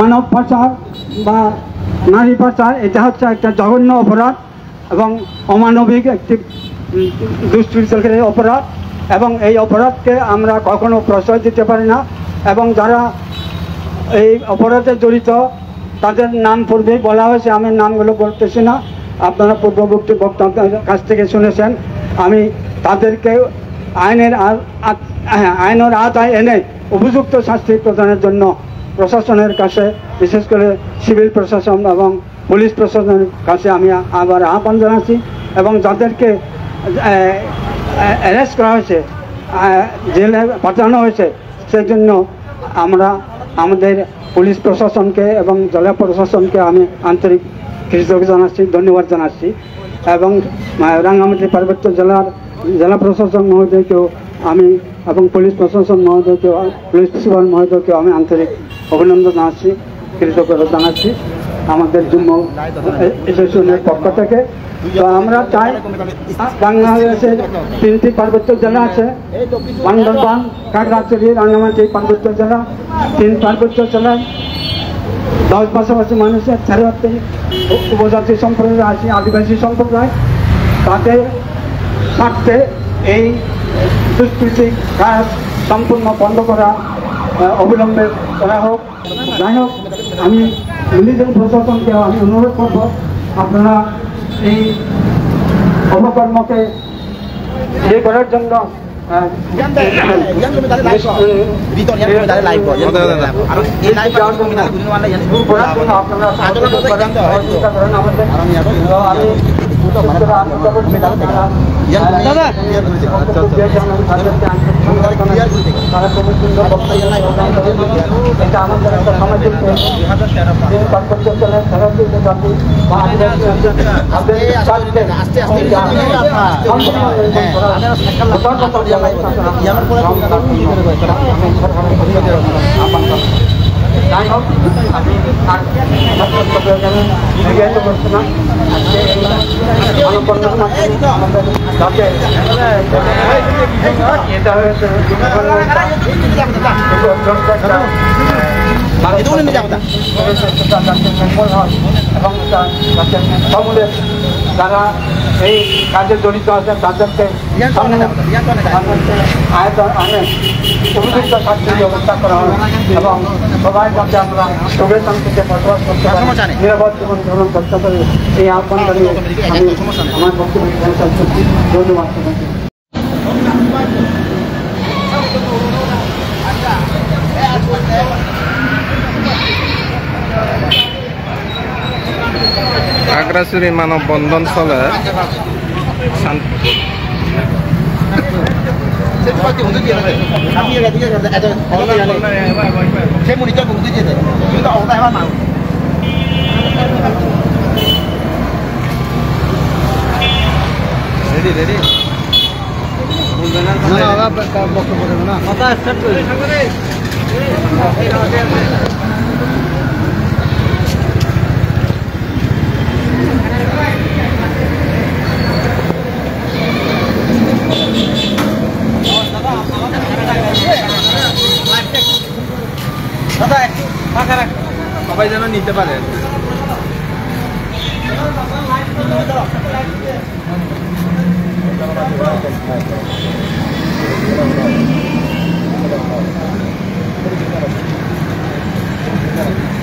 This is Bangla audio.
মানব পাচার বা নারী পাচার এটা হচ্ছে একটা জঘন্য অপরাধ এবং অমানবিক একটি দুষ্কৃতকারী অপরাধ, এবং এই অপরাধকে আমরা কখনো প্রশ্রয় দিতে পারি না। এবং যারা এই অপরাধে জড়িত তাদের নাম পূর্বেই বলা হয়েছে, আমি নামগুলো বলতেছি না, আপনারা পূর্ববর্তী বক্তাদের কাছ থেকে শুনেছেন। আমি তাদেরকে আইনের আওতায় এনে উপযুক্ত শাস্তি প্রদানের জন্য প্রশাসনের কাছে, বিশেষ করে সিভিল প্রশাসন এবং পুলিশ প্রশাসনের কাছে আমি আবার আহ্বান জানাচ্ছি। এবং যাদেরকে অ্যারেস্ট করা হয়েছে, জেলে পাঠানো হয়েছে, সেই জন্য আমরা আমাদের পুলিশ প্রশাসনকে এবং জেলা প্রশাসনকে আমি আন্তরিক কৃতজ্ঞতা জানাচ্ছি, ধন্যবাদ জানাচ্ছি। এবং রাঙ্গামাটি পার্বত্য জেলার জেলা প্রশাসন মহোদয়কেও আমি এবং পুলিশ প্রশাসন মহোদয়কেও, পুলিশ সুপার মহোদয়কেও আমি আন্তরিক অভিনন্দন জানাচ্ছি, কৃতজ্ঞতা জানাচ্ছি আমাদের যুগ্ম অ্যাসোসিয়েশনের পক্ষ থেকে। তো আমরা চাই, বাংলাদেশের 3টি পার্বত্য জেলা আছে, বান্দরবান, খাগড়াছড়ি, রাঙ্গামাটি পার্বত্য জেলা। 3 পার্বত্য জেলায় 10 পাশাপাশি মানুষের 13টি উপজাতি সম্প্রদায় আছে, আদিবাসী সম্প্রদায়। তাদের স্বার্থে এই দুষ্কৃতি কাজ সম্পূর্ণ বন্ধ করা অবিলম্বে করা হোক। যাই হোক, আমি মিলিটারি প্রশাসনকে আমি অনুরোধ করব, আপনারা এই অপকর্মকে ইয়ে করার জন্য যাই হোক, আমি এটা হয়েছে এবং যারা এই কাজে জড়িত আছে তাদেরকে উপযুক্ত শাস্তির ব্যবস্থা করা হয় এবং সবাই যাতে আমরা সুখে শান্তিতে বসবাস করতে পারি, নিরাপদ জীবন ধারণ করতে পারি, এই আহ্বান জানিয়ে আমি আমার বক্তব্য শেষ করছি। ধন্যবাদ। খাগড়াছড়ি মানববন্ধন চলে সবাই যেন নিতে পারে। Gracias.